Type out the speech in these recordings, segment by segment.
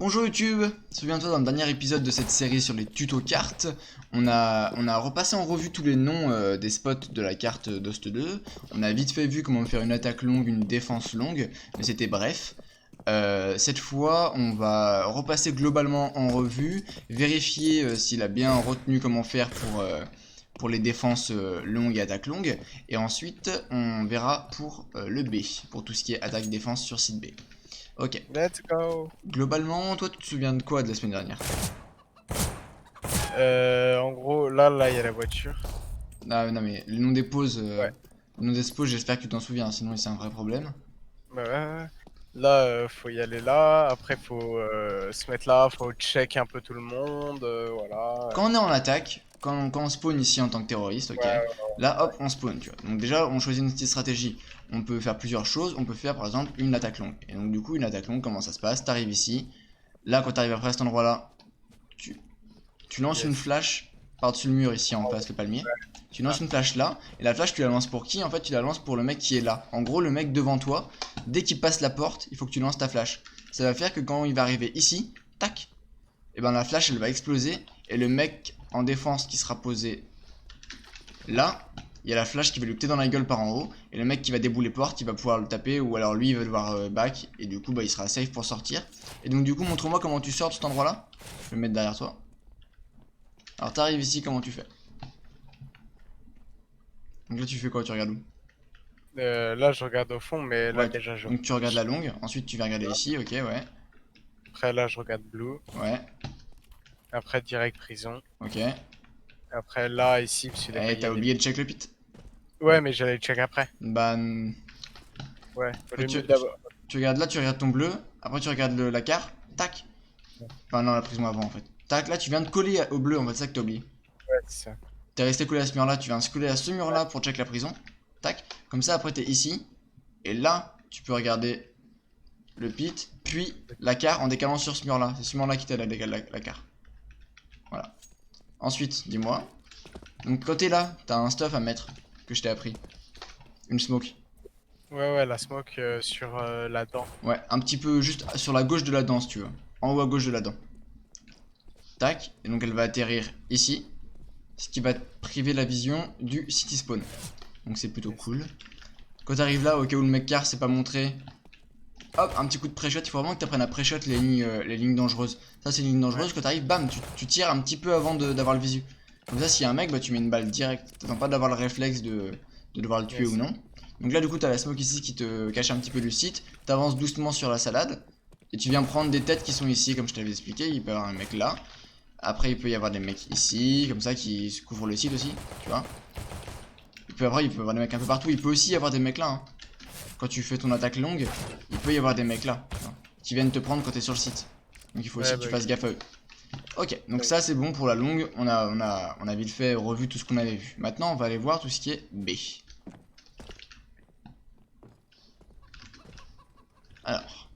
Bonjour YouTube, souviens-toi dans le dernier épisode de cette série sur les tutos cartes, on a repassé en revue tous les noms des spots de la carte Dust 2, on a vite fait vu comment faire une attaque longue, une défense longue, mais c'était bref. Cette fois on va repasser globalement en revue, vérifier s'il a bien retenu comment faire pour les défenses longues et attaques longues, et ensuite on verra pour le B, pour tout ce qui est attaque-défense sur site B. Ok. Let's go. Globalement, toi tu te souviens de quoi de la semaine dernière? En gros, là, il y a la voiture. Ah non mais le nom des pauses, Ouais. le nom des pauses, j'espère que tu t'en souviens, sinon c'est un vrai problème. Bah ouais. Là, faut y aller là. Après, faut se mettre là. Faut check un peu tout le monde. Voilà. Quand on est en attaque, quand on spawn ici en tant que terroriste, ok, Ouais, là hop on spawn, tu vois. Donc déjà on choisit une petite stratégie. On peut faire plusieurs choses, on peut faire par exemple une attaque longue. Et donc du coup une attaque longue, comment ça se passe? T'arrives ici, là quand t'arrives après à cet endroit là, tu lances une yes. flash par-dessus le mur ici en face le palmier. Tu lances une flash là, et la flash tu la lances pour qui? En fait tu la lances pour le mec qui est là. En gros le mec devant toi, dès qu'il passe la porte, il faut que tu lances ta flash. Ça va faire que quand il va arriver ici, tac, et ben la flash elle va exploser, et le mec en défense qui sera posé là, il y a la flash qui va lui péter dans la gueule par en haut, et le mec qui va débouler porte, il va pouvoir le taper, ou alors lui il va devoir back, et du coup bah il sera safe pour sortir. Et donc du coup montre-moi comment tu sors de cet endroit là, je vais me mettre derrière toi. Alors t'arrives ici, comment tu fais? Donc là tu fais quoi? Tu regardes où? Là, je regarde au fond, mais là Ouais, déjà je. donc tu regardes la longue, ensuite tu viens regarder ici, ok, ouais, Après, là, je regarde blue. ouais, Après, direct prison. ok. Après, là, ici, parce qu'il Eh, y t'as a des. oublié de check le pit? Ouais, mais j'allais check après. Bah, Ouais. Faut les tu, mettre d'abord. tu regardes là, tu regardes ton bleu, après tu regardes la carte, tac. Enfin non, la prison avant en fait. Tac, là tu viens de coller au bleu en fait, c'est ça que t'as oublié. Ouais, c'est ça. T'es resté collé à ce mur là, tu viens de se coller à ce mur là pour check la prison. Tac, comme ça après t'es ici, et là tu peux regarder le pit, puis la carte en décalant sur ce mur là. C'est ce mur là qui t'aide à décaler la carte. Voilà. Ensuite, dis-moi. Donc quand t'es là, t'as un stuff à mettre que je t'ai appris. Une smoke. Ouais, la smoke sur la dent. Ouais, un petit peu juste sur la gauche de la dent si tu veux. En haut à gauche de la dent. Tac, et donc elle va atterrir ici. Ce qui va te priver la vision du city spawn. Donc c'est plutôt cool. Quand t'arrives là, au cas où le mec car c'est pas montré, hop, un petit coup de pré-shot. Il faut vraiment que t'apprennes à pré-shot les lignes dangereuses. Ça c'est une ligne dangereuse, quand t'arrives, bam, tu tires un petit peu avant d'avoir le visu. Comme ça, s'il y a un mec, bah tu mets une balle direct. T'attends pas d'avoir le réflexe de devoir le tuer Yes. ou non. Donc là, du coup, t'as la smoke ici qui te cache un petit peu du site. T'avances doucement sur la salade. Et tu viens prendre des têtes qui sont ici, comme je t'avais expliqué. Il peut y avoir un mec là. Après, il peut y avoir des mecs ici, comme ça, qui couvrent le site aussi, tu vois. Il peut y avoir des mecs un peu partout. Il peut aussi y avoir des mecs là. Hein. Quand tu fais ton attaque longue, il peut y avoir des mecs là, tu vois, qui viennent te prendre quand t'es sur le site. Donc il faut aussi que tu fasses gaffe à eux. Ok, donc ça c'est bon pour la longue. On a vite fait revu tout ce qu'on avait vu. Maintenant, on va aller voir tout ce qui est B. Alors,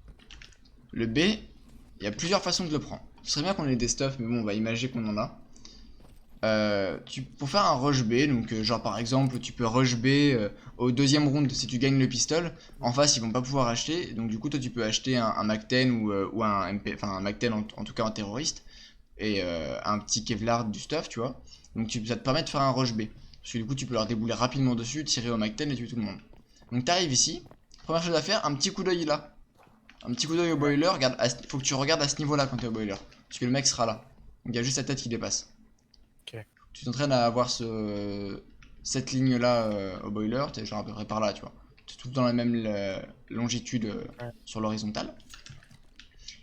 le B, il y a plusieurs façons de le prendre. Ce serait bien qu'on ait des stuffs, mais bon, on va imaginer qu'on en a. Pour faire un rush B, donc genre par exemple, tu peux rush B au deuxième round si tu gagnes le pistol. En face, ils vont pas pouvoir acheter, donc du coup, toi tu peux acheter un Mac-10 ou un MP, enfin un Mac-10 en tout cas un terroriste, et un petit Kevlar du stuff, tu vois. Donc ça te permet de faire un rush B. Parce que du coup, tu peux leur débouler rapidement dessus, tirer au Mac-10 et tuer tout le monde. Donc t'arrives ici, première chose à faire, un petit coup d'œil là. Un petit coup d'œil au boiler, regarde, faut que tu regardes à ce niveau-là quand t'es au boiler. Parce que le mec sera là. Donc il y a juste sa tête qui dépasse. Ok. Tu t'entraînes à avoir cette ligne-là au boiler, t'es genre à peu près par là, tu vois. T'es tout dans la même longitude Ouais. sur l'horizontale.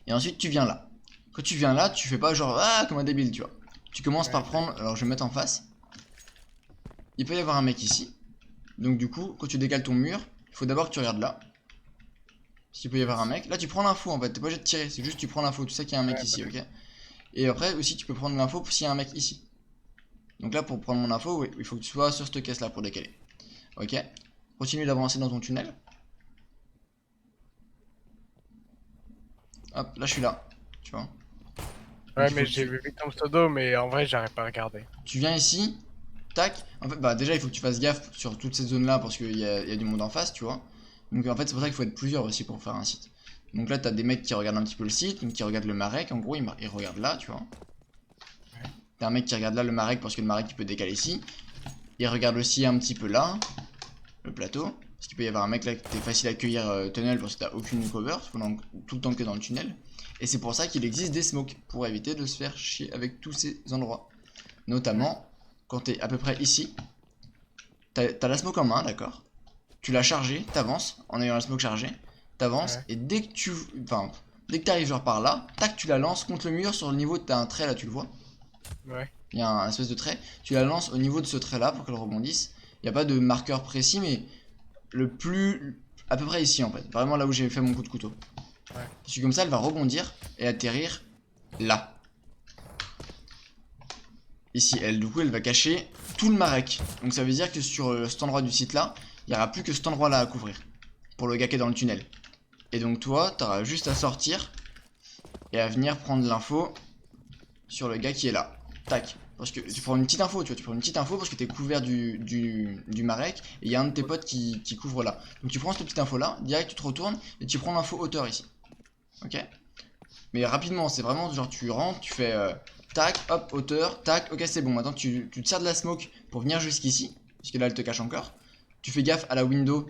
Et ensuite, tu viens là. Quand tu viens là, tu fais pas genre ah comme un débile, tu vois. Tu commences par prendre, alors je vais me mettre en face. Il peut y avoir un mec ici. Donc du coup, quand tu décales ton mur, il faut d'abord que tu regardes là. S'il peut y avoir un mec. Là, tu prends l'info en fait, t'es pas obligé de tirer, c'est juste tu prends l'info, tu sais qu'il y a un mec ici, ok. Et après aussi, tu peux prendre l'info s'il y a un mec ici. Donc là, pour prendre mon info, oui, il faut que tu sois sur cette caisse là pour décaler. Ok. Continue d'avancer dans ton tunnel. Hop, là je suis là. Tu vois. Donc, Ouais, il faut mais que j'ai vu ton pseudo, mais en vrai, j'arrive pas à regarder. tu viens ici. Tac. En fait, bah déjà, il faut que tu fasses gaffe sur toutes ces zones là parce qu'il y a du monde en face, tu vois. Donc en fait, c'est pour ça qu'il faut être plusieurs aussi pour faire un site. Donc là, t'as des mecs qui regardent un petit peu le site, donc qui regardent le Marek. En gros, ils regardent là, tu vois. Ouais. T'as un mec qui regarde là le Marek parce que le Marek il peut décaler ici. Il regarde aussi un petit peu là, le plateau. Parce qu'il peut y avoir un mec là qui est facile à accueillir tunnel parce que t'as aucune cover, pendant tout le temps que dans le tunnel. Et c'est pour ça qu'il existe des smokes, pour éviter de se faire chier avec tous ces endroits. Notamment, quand t'es à peu près ici, t'as la smoke en main, d'accord. Tu l'as chargée, t'avances, en ayant la smoke chargée, t'avances, Ouais. et dès que tu... Enfin, dès que t'arrives genre par là, tac, tu la lances contre le mur sur le niveau, t'as un trait là, tu le vois. Ouais. Il y a un espèce de trait, tu la lances au niveau de ce trait là pour qu'elle rebondisse. Il n'y a pas de marqueur précis, mais le plus... à peu près ici en fait, vraiment là où j'ai fait mon coup de couteau. Ouais. Parce que comme ça, elle va rebondir et atterrir là. Ici, elle, du coup, elle va cacher tout le Marek. Donc ça veut dire que sur cet endroit du site là, il n'y aura plus que cet endroit là à couvrir. Pour le gars qui est dans le tunnel. Et donc toi, tu auras juste à sortir et à venir prendre l'info sur le gars qui est là. Tac. Parce que tu prends une petite info, tu vois, tu prends une petite info parce que tu es couvert du Marek et il y a un de tes potes qui couvre là. Donc tu prends cette petite info là, direct tu te retournes et tu prends l'info hauteur ici. Ok. Mais rapidement, c'est vraiment genre tu rentres, tu fais tac, hop, hauteur, tac, ok c'est bon. Maintenant tu te sers de la smoke pour venir jusqu'ici, puisque là elle te cache encore. Tu fais gaffe à la window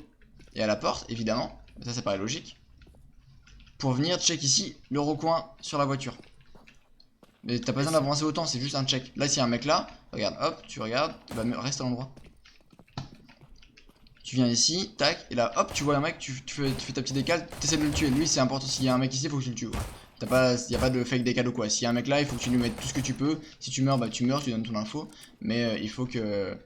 et à la porte, évidemment. Ça paraît logique. Pour venir check ici le recoin sur la voiture. Mais t'as pas besoin d'avancer autant, c'est juste un check. Là s'il y a un mec là, regarde, hop, tu regardes, bah reste à l'endroit. Tu viens ici, tac, et là hop, tu vois un mec, tu fais ta petite décale, t'essaies de le tuer. Lui c'est important, s'il y a un mec ici, faut que tu le tues. Y a pas de fake décale ou quoi. S'il y a un mec là, il faut que tu lui mettes tout ce que tu peux. Si tu meurs, bah tu meurs, tu donnes ton info. Mais il faut que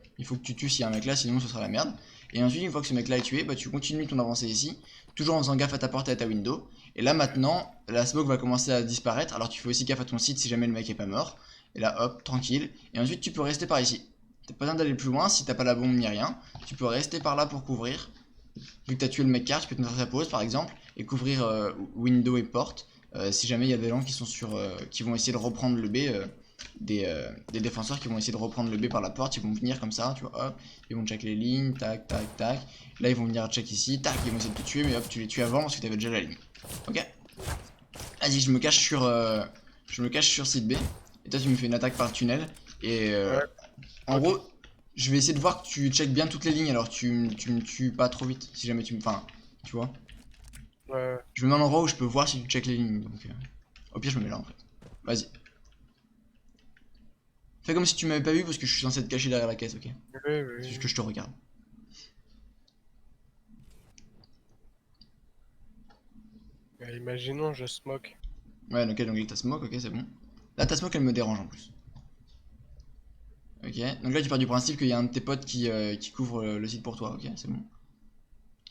tu tues s'il y a un mec là, sinon ce sera la merde. Et ensuite, une fois que ce mec là est tué, bah tu continues ton avancée ici, toujours en faisant gaffe à ta porte et à ta window. Et là maintenant, la smoke va commencer à disparaître. Alors tu fais aussi gaffe à ton site si jamais le mec est pas mort. Et là hop, tranquille. Et ensuite tu peux rester par ici. T'as pas besoin d'aller plus loin si t'as pas la bombe ni rien. Tu peux rester par là pour couvrir. Vu que t'as tué le mec car, tu peux te mettre à sa pause par exemple et couvrir window et porte. Si jamais il y a des gens qui sont qui vont essayer de reprendre le B, des défenseurs qui vont essayer de reprendre le B par la porte, ils vont venir comme ça, tu vois, hop, ils vont check les lignes, tac, tac, tac. Là ils vont venir check ici, tac, ils vont essayer de te tuer, mais hop, tu les tues avant parce que t'avais déjà la ligne. Ok. Vas-y, je me cache sur site B. Et toi tu me fais une attaque par le tunnel. Et Ouais. en Ok. gros, je vais essayer de voir que tu check bien toutes les lignes, alors tu me tues pas trop vite, si jamais tu me... Enfin, tu vois. Ouais. Je me mets à un endroit où je peux voir si tu check les lignes, donc... Au pire, je me mets là, en fait. Vas-y. Fais comme si tu m'avais pas vu, parce que je suis censé être caché derrière la caisse, ok? Oui, C'est juste oui. que je te regarde. Imaginons, je smoke. Ouais, ok, donc là, ta smoke, ok, c'est bon. Là, ta smoke, elle me dérange, en plus. Ok, donc là, tu pars du principe qu'il y a un de tes potes qui couvre le site pour toi, ok, c'est bon.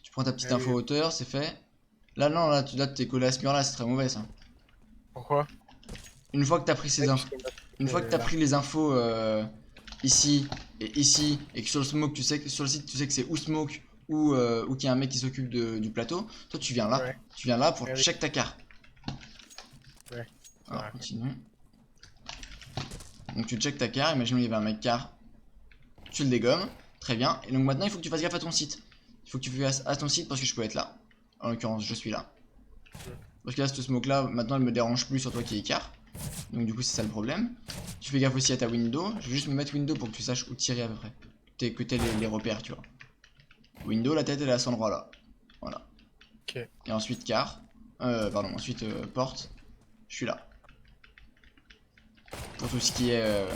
Tu prends ta petite info Allez, hauteur, c'est fait. Là, non, là, là t'es collé à ce mur-là, c'est très mauvais, ça. pourquoi? Une fois que t'as pris ces Ouais, infos... puisque ma Une smoke, fois elle que est t'as là. pris les infos ici, et que sur le smoke, tu sais que sur le site, tu sais que c'est ou smoke ou qu'il y a un mec qui s'occupe du plateau, toi tu viens là. Ouais. Tu viens là pour Oui. check ta carte. Ouais. C'est Alors, vrai. continue. Donc tu check ta carte, imaginons qu'il y avait un mec car, tu le dégommes, très bien. Et donc maintenant il faut que tu fasses gaffe à ton site. Il faut que tu fasses à ton site parce que je peux être là. En l'occurrence, je suis là. Parce que là, ce smoke là, maintenant, elle me dérange plus sur toi qui est car. Donc du coup, c'est ça le problème. Tu fais gaffe aussi à ta window. Je vais juste me mettre window pour que tu saches où tirer à peu près. Que t'aies les repères, tu vois. Window, la tête, elle est à cet endroit là. Voilà. Ok. Et ensuite car. Pardon, ensuite porte. Je suis là. Pour tout ce qui est...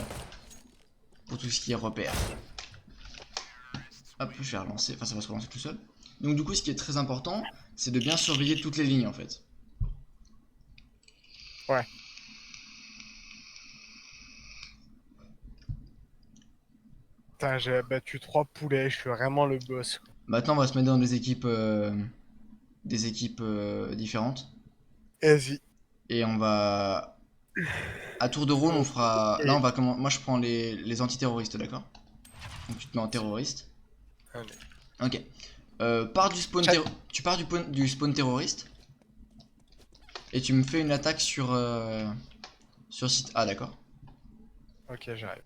pour tout ce qui est repère. Hop, je vais relancer. Enfin, ça va se relancer tout seul. Donc du coup, ce qui est très important, c'est de bien surveiller toutes les lignes en fait. Ouais. Putain, j'ai battu 3 poulets, je suis vraiment le boss. Maintenant, on va se mettre dans des équipes différentes. Vas-y. Et on va... À tour de rôle, on fera... Là, on Ok. va comment... Moi, je prends les antiterroristes, d'accord? Donc, tu te mets en terroriste. Allez. Ok. Pars du spawn Chat. Tu pars du spawn terroriste. Et tu me fais une attaque sur site A, d'accord? Ok, j'arrive.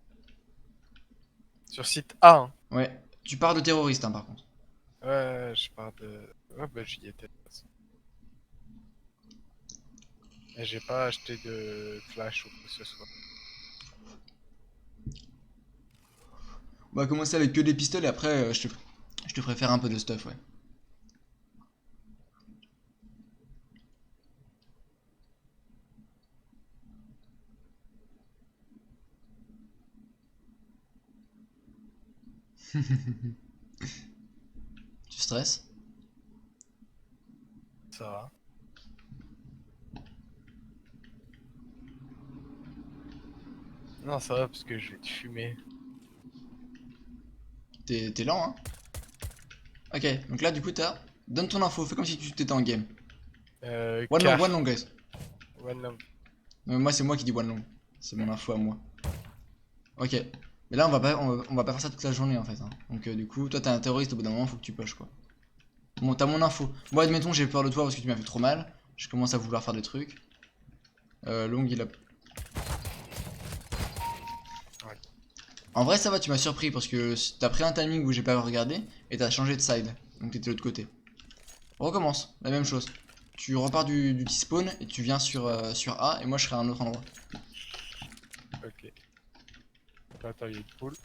Sur site A, hein. Ouais. Tu pars de terroriste, hein, par contre. Ouais, je pars de... Ouais, bah j'y étais. De toute façon. Et j'ai pas acheté de flash ou quoi que ce soit. On va commencer avec que des pistolets, après je te ferai faire un peu de stuff, ouais. Tu stresses? Ça va. Non, ça va parce que je vais te fumer. T'es lent, hein? Ok, donc là, du coup, t'as. Donne ton info, fais comme si tu t'étais en game. Car. One long, guys. One long. Moi, c'est moi qui dis one long. C'est mon info à moi. Ok. Mais là, on va pas faire ça toute la journée, en fait, hein. Donc, du coup, toi, t'es un terroriste, au bout d'un moment, faut que tu pushes, quoi. Bon, t'as mon info. Moi, admettons, j'ai peur de toi parce que tu m'as fait trop mal. Je commence à vouloir faire des trucs. Long, il a. Ouais. En vrai, ça va, tu m'as surpris parce que t'as pris un timing où j'ai pas regardé et t'as changé de side. Donc, t'étais de l'autre côté. On recommence, la même chose. Tu repars du T-spawn et tu viens sur A et moi je serai à un autre endroit. Ok. Attends, il y a une poule.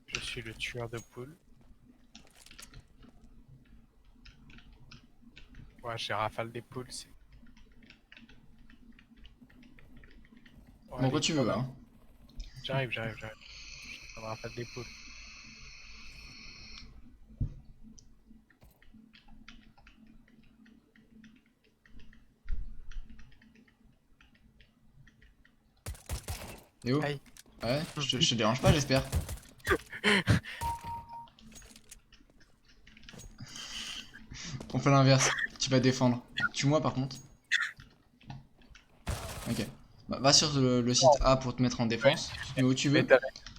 Je suis le tueur de poules. Ouais, j'ai rafale des poules. Ouais, Bon, allez, quand tu pas veux, mal. hein. J'arrive. On rafale des poules. Et oh. Aïe. Ouais, je te dérange pas, j'espère. On fait l'inverse. Tu vas défendre. Tue-moi par contre. Ok. Bah, va sur le site A pour te mettre en défense. Tu te mets où tu Mais veux.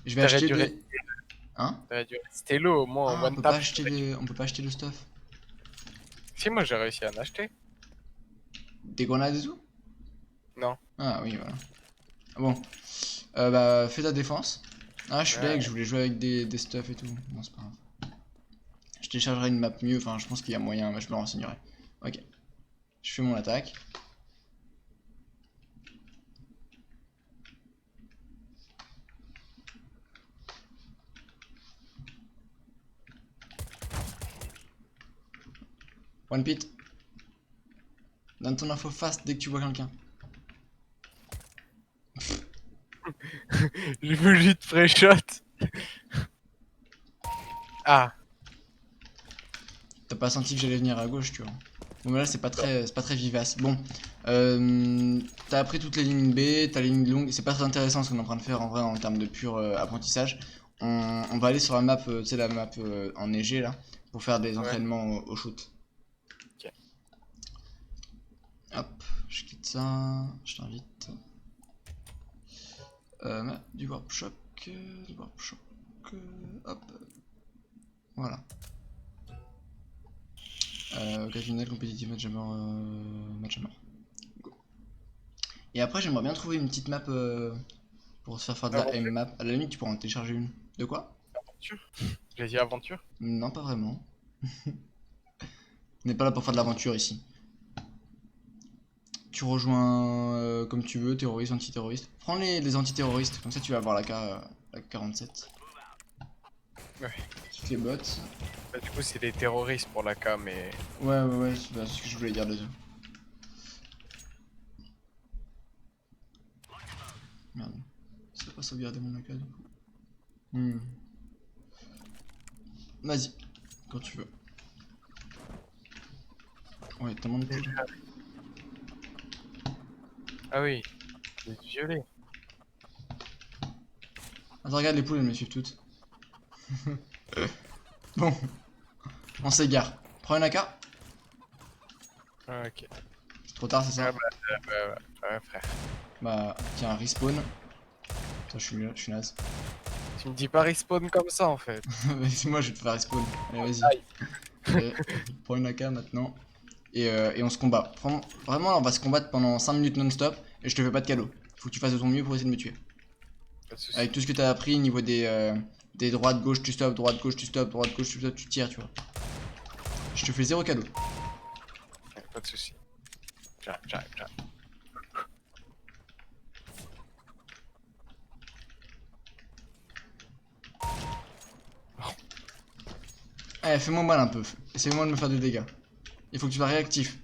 Je vais t'aurais acheter dû, des. Hein? t'aurais dû rester low, au moins en Ah, one tap. on peut pas acheter le stuff. Si, moi j'ai réussi à en acheter. Des grenades et tout? Non. Ah oui, voilà. Bon. Bah, fais ta défense. Ah, je suis Ouais. deg, je voulais jouer avec des stuff et tout. Non, c'est pas grave. Je téléchargerai une map mieux, enfin, je pense qu'il y a moyen, mais je me renseignerai. Ok. Je fais mon attaque. One pit. Donne ton info fast dès que tu vois quelqu'un. J'ai voulu te pré-shot. Ah. T'as pas senti que j'allais venir à gauche, tu vois. Bon, mais là, c'est pas très vivace. Bon. T'as appris toutes les lignes B, t'as les lignes longues. C'est pas très intéressant ce qu'on est en train de faire en vrai en termes de pur apprentissage. On va aller sur la map, tu sais, la map enneigée là, pour faire des Ouais. entraînements au shoot. Ok. Hop, je quitte ça, je t'invite. Du warp shock, hop, voilà. Occasionnel, compétitif, match à mort, match à mort. Go. Et après, j'aimerais bien trouver une petite map pour se faire de la M Aventure. map. À la limite, tu pourras en télécharger une. De quoi? Aventure. J'ai dit aventure. Non, pas vraiment. On n'est pas là pour faire de l'aventure ici. Tu rejoins comme tu veux, terroriste, antiterroriste. Prends les antiterroristes, comme ça tu vas avoir la 47. Ouais. Quitte les bots. Bah, du coup, c'est des terroristes pour la K, mais. Ouais, c'est ce que je voulais dire déjà. Merde. Ça va pas sauvegarder mon AK du coup. Vas-y, quand tu veux. Ouais, tellement de poules. Ah oui. C'est violet. Attends, regarde les poules, elles me suivent toutes. Bon, on s'égare. Prends une AK. Ah, ok. C'est trop tard, c'est ça? Ah bah, ouais, frère. Bah, tiens, respawn. Putain, je suis naze. Tu me dis pas respawn comme ça en fait. Vas-y, moi je vais te faire respawn. Allez, vas-y. Aïe. Allez, prends une AK maintenant. Et on se combat. Vraiment, là, on va se combattre pendant 5 minutes non-stop. Et je te fais pas de cadeau. Faut que tu fasses de ton mieux pour essayer de me tuer. Pas de soucis. Avec tout ce que t'as appris niveau des droites, gauche, tu stops, droite, gauche, tu stops, droite, gauche, tu stops, tu tires, tu vois. Je te fais zéro cadeau. Ouais, pas de soucis. j'arrive. Eh, fais-moi mal un peu. Essaye-moi de me faire des dégâts. Il faut que tu sois réactif.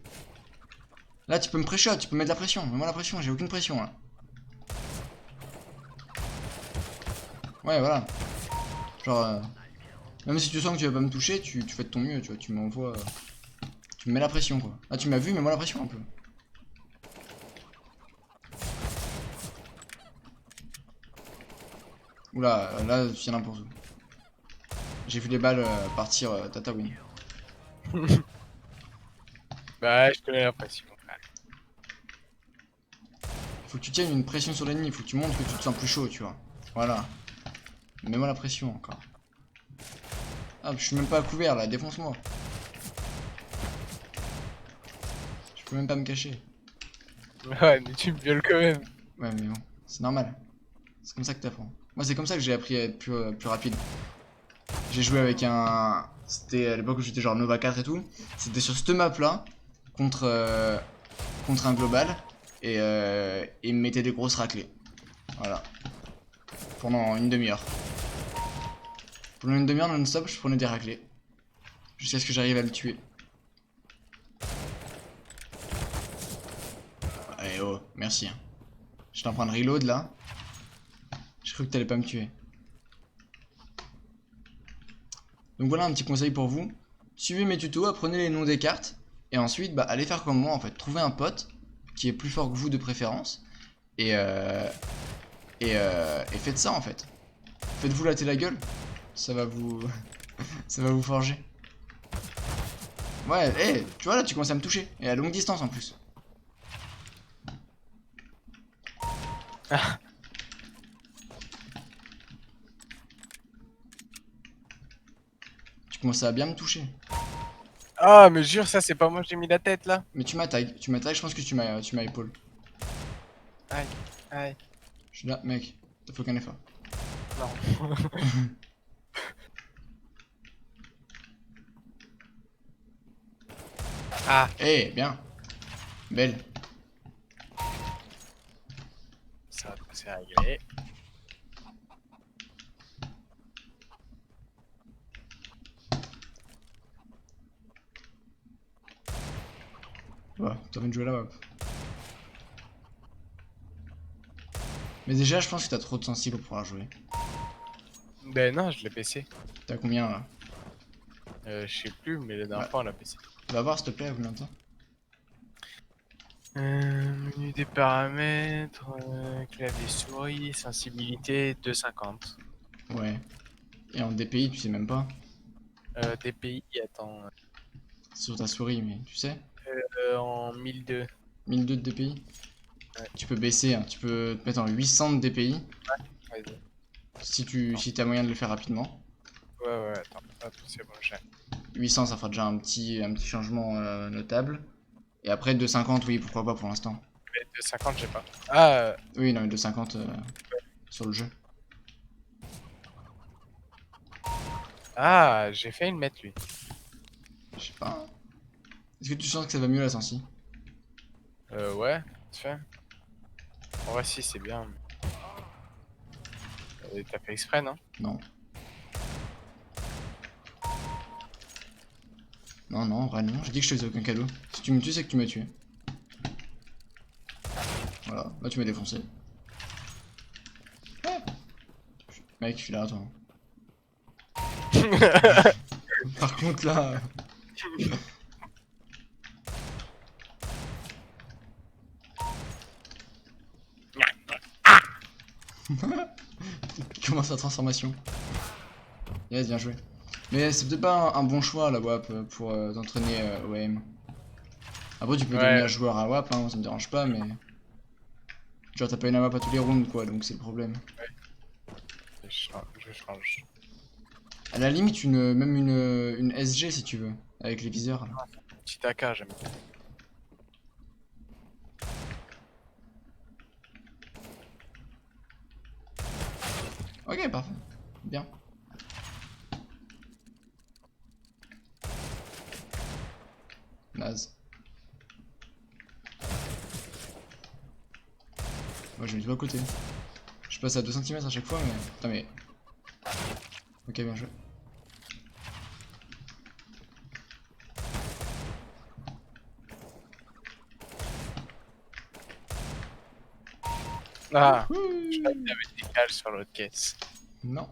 Là, tu peux me pré-shot, tu peux mettre de la pression. Mets-moi la pression, j'ai aucune pression là. Ouais, voilà. Genre, même si tu sens que tu vas pas me toucher, tu fais de ton mieux, tu vois. Tu m'envoies. Tu me mets la pression quoi. Là, tu m'as vu, mets-moi la pression un peu. Oula, là, tu viens n'importe où. J'ai vu les balles partir Tata Win. Bah, je connais l'impression. Faut que tu tiennes une pression sur l'ennemi, faut que tu montres que tu te sens plus chaud, tu vois. Voilà. Mets-moi la pression encore. Ah, je suis même pas à couvert là, défonce-moi. Je peux même pas me cacher. Ouais, mais tu me violes quand même. Ouais, mais bon, c'est normal. C'est comme ça que t'apprends. Moi, c'est comme ça que j'ai appris à être plus rapide. J'ai joué avec un. C'était à l'époque où j'étais genre Nova 4 et tout. C'était sur cette map là, contre, contre un global. Et il me mettait des grosses raclées. Voilà. Pendant une demi-heure. Pendant une demi-heure non-stop, je prenais des raclées. Jusqu'à ce que j'arrive à le tuer. Allez, oh, merci. Hein. J'étais en train de reload là. J'ai cru que t'allais pas me tuer. Donc voilà un petit conseil pour vous. Suivez mes tutos, apprenez les noms des cartes. Et ensuite, bah, allez faire comme moi en fait. Trouvez un pote qui est plus fort que vous de préférence. Et, et faites ça en fait. Faites-vous latter la gueule. Ça va vous. Ça va vous forger. Ouais, hé, tu vois là, tu commences à me toucher. Et à longue distance en plus. Tu commences à bien me toucher. Ah, mais jure, ça, c'est pas moi, j'ai mis la tête là. Mais tu m'attaques, je pense que tu m'as épaule. Aïe, aïe. Je suis là, mec, t'as fait aucun effort. Non. Ah, Eh, bien. Belle. ça va passer à régler. Ouais, t'as envie de jouer là-bas. Mais déjà, je pense que t'as trop de sensible pour pouvoir jouer. Ben non, je l'ai baissé. T'as combien là? Je sais plus, mais la dernière Ouais. fois, on l'a baissé. Va voir s'il te plaît, vous l'entendez? Menu des paramètres, clavier souris, sensibilité 250. Ouais. Et en DPI, tu sais même pas. DPI, attends, Sur ta souris, mais tu sais. en 1002. 1002 de DPI. Ouais. Tu peux baisser, hein. Tu peux te mettre en 800 de DPI. Vas-y. Si t'as moyen de le faire rapidement. Ouais, attends, hop, c'est bon, j'ai. 800, ça fera déjà un petit changement notable. Et après 250, oui, pourquoi pas pour l'instant. Mais 250, j'ai pas. Ah, Oui, non, mais 250 sur le jeu. j'ai failli le mettre lui. Je sais pas. Est-ce que tu sens que ça va mieux la sensi? Ouais, tu fais. En vrai, si, c'est bien. T'as fait exprès, non? Non. Non, non, en vrai non. J'ai dit que je te faisais aucun cadeau. Si tu me tues, c'est que tu m'as tué. Voilà, là tu m'as défoncé. Ouais. Mec, je suis là, toi. Par contre, là. Comment sa transformation? Yes, bien joué. Mais c'est peut-être pas un bon choix la WAP pour t'entraîner au aim. Après, tu peux Ouais, devenir joueur à WAP, hein, ça me dérange pas, mais. Genre, t'as pas une WAP à tous les rounds, quoi, donc c'est le problème. je change. À la limite, même une SG si tu veux, avec les viseurs. Là. Petit AK, j'aime bien. Ok, parfait. Bien. Naze. Moi je mets tout à côté. Je passe à 2 cm à chaque fois, mais. Putain, mais. Ok, bien joué. Ah, Ouh. je crois qu'il y avait des cales sur l'autre caisse. Non.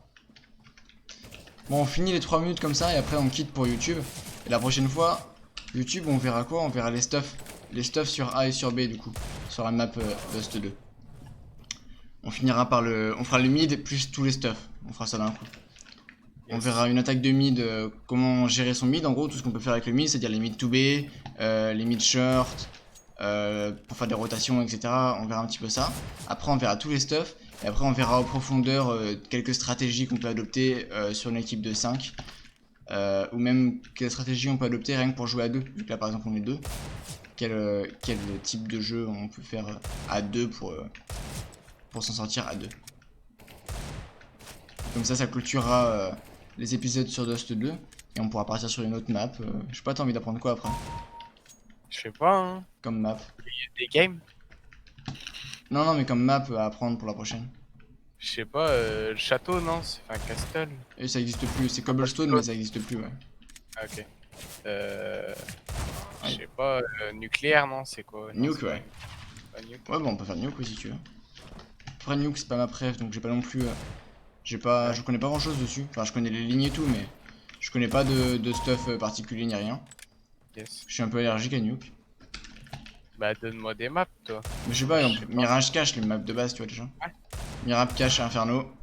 Bon, on finit les 3 minutes comme ça et après on quitte pour YouTube. Et la prochaine fois, YouTube, on verra quoi? On verra les stuffs. Les stuffs sur A et sur B du coup. Sur la map Dust 2. On finira par le. On fera le mid plus tous les stuffs. On fera ça d'un coup. On Yes. verra une attaque de mid, comment gérer son mid. En gros, tout ce qu'on peut faire avec le mid, c'est-à-dire les mid to B, les mid short, pour faire des rotations, etc. On verra un petit peu ça. Après, on verra tous les stuffs. Et après, on verra en profondeur quelques stratégies qu'on peut adopter sur une équipe de 5. Ou même quelles stratégies on peut adopter rien que pour jouer à 2. Vu que là, par exemple, on est 2. Quel type de jeu on peut faire à 2 pour s'en sortir à 2. Comme ça clôturera les épisodes sur Dust 2. Et on pourra partir sur une autre map. Je sais pas, t'as envie d'apprendre quoi après? Je sais pas, hein. Comme map. Des games? Non, non, mais comme map à apprendre pour la prochaine. Je sais pas, le château, non? C'est un castle. Et ça existe plus. C'est Cobblestone, mais ça existe plus, ouais. Ah, ok. Je sais pas, nucléaire, non? C'est quoi? Non, Nuke, c'est ouais. pas nuke. Ouais, bon, on peut faire Nuke aussi si tu veux. Après, Nuke, c'est pas ma préf, donc j'ai pas non plus. J'ai pas. Ouais. Je connais pas grand chose dessus. Enfin, je connais les lignes et tout, mais je connais pas de stuff particulier ni rien. Yes. Je suis un peu allergique à Nuke. Bah, donne-moi des maps, toi. Mais je sais pas, Je sais pas. Mirage Cache, les maps de base, tu vois déjà. Ouais. Mirage Cache et Inferno.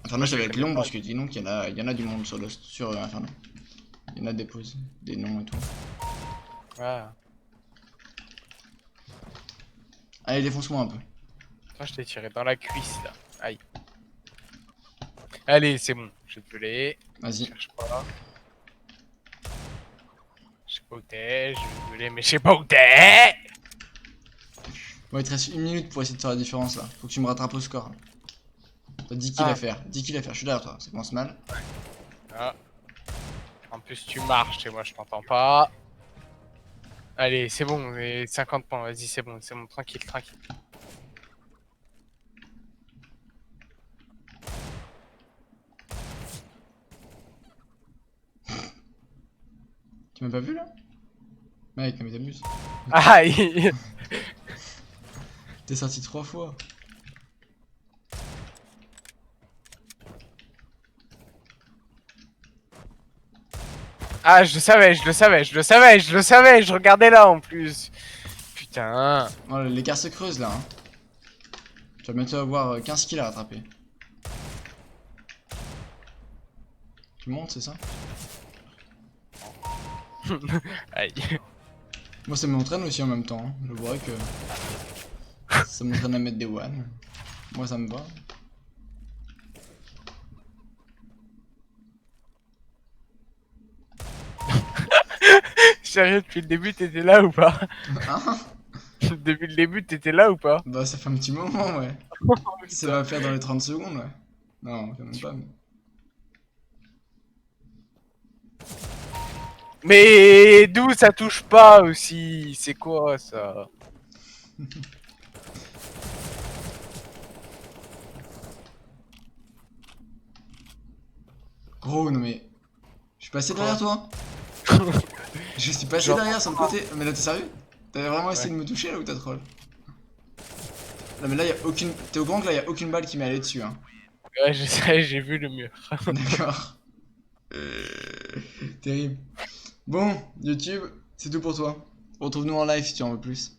Inferno, Moi, ça je va les être connais long pas. parce que dis donc, il y en a du monde sur, Inferno. Il y en a des poses, des noms et tout. Ah. Allez, défonce-moi un peu. Attends, je t'ai tiré dans la cuisse, là. Aïe. Allez, c'est bon. Je te l'ai. Vas-y. Cherche pas. Je sais pas où t'es, je vais voler, mais je sais pas où t'es. Bon, il te reste 1 minute pour essayer de faire la différence là. Faut que tu me rattrapes au score. T'as 10 kills Ah. à faire. 10 kills à faire. Je suis derrière toi. Ça commence mal. Ah. En plus, tu marches et moi, je t'entends pas. Allez, c'est bon, 50 points, vas-y, c'est bon, tranquille, tranquille. Tu m'as pas vu là? Mec, mais t'amuses. Aïe. T'es sorti 3 fois. Ah, je le savais, je regardais là en plus. Putain. Oh, l'écart se creuse là. Hein. Tu vas bientôt avoir 15 kills à rattraper. Tu montes, c'est ça? Aïe. Moi, ça m'entraîne aussi en même temps. Hein. Je vois que ça m'entraîne à mettre des one. Moi, ça me va. Sérieux, depuis le début, t'étais là ou pas? Hein? Depuis le début, t'étais là ou pas? Bah, ça fait un petit moment, ouais. Ça va faire dans les 30 secondes, ouais. Non, quand même pas. Mais d'où ça touche pas aussi? C'est quoi ça? Gros, non mais. Je suis passé derrière toi. Je suis passé Genre- derrière sur le côté. Mais là, t'es sérieux? T'avais vraiment essayé Ouais. de me toucher là ou t'as troll? Non, mais là, y'a aucune. T'es au courant que là, y'a aucune balle qui m'est allée dessus, hein. Ouais, je sais, j'ai vu le mur. D'accord. Terrible. Bon, YouTube, c'est tout pour toi. Retrouve-nous en live si tu en veux plus.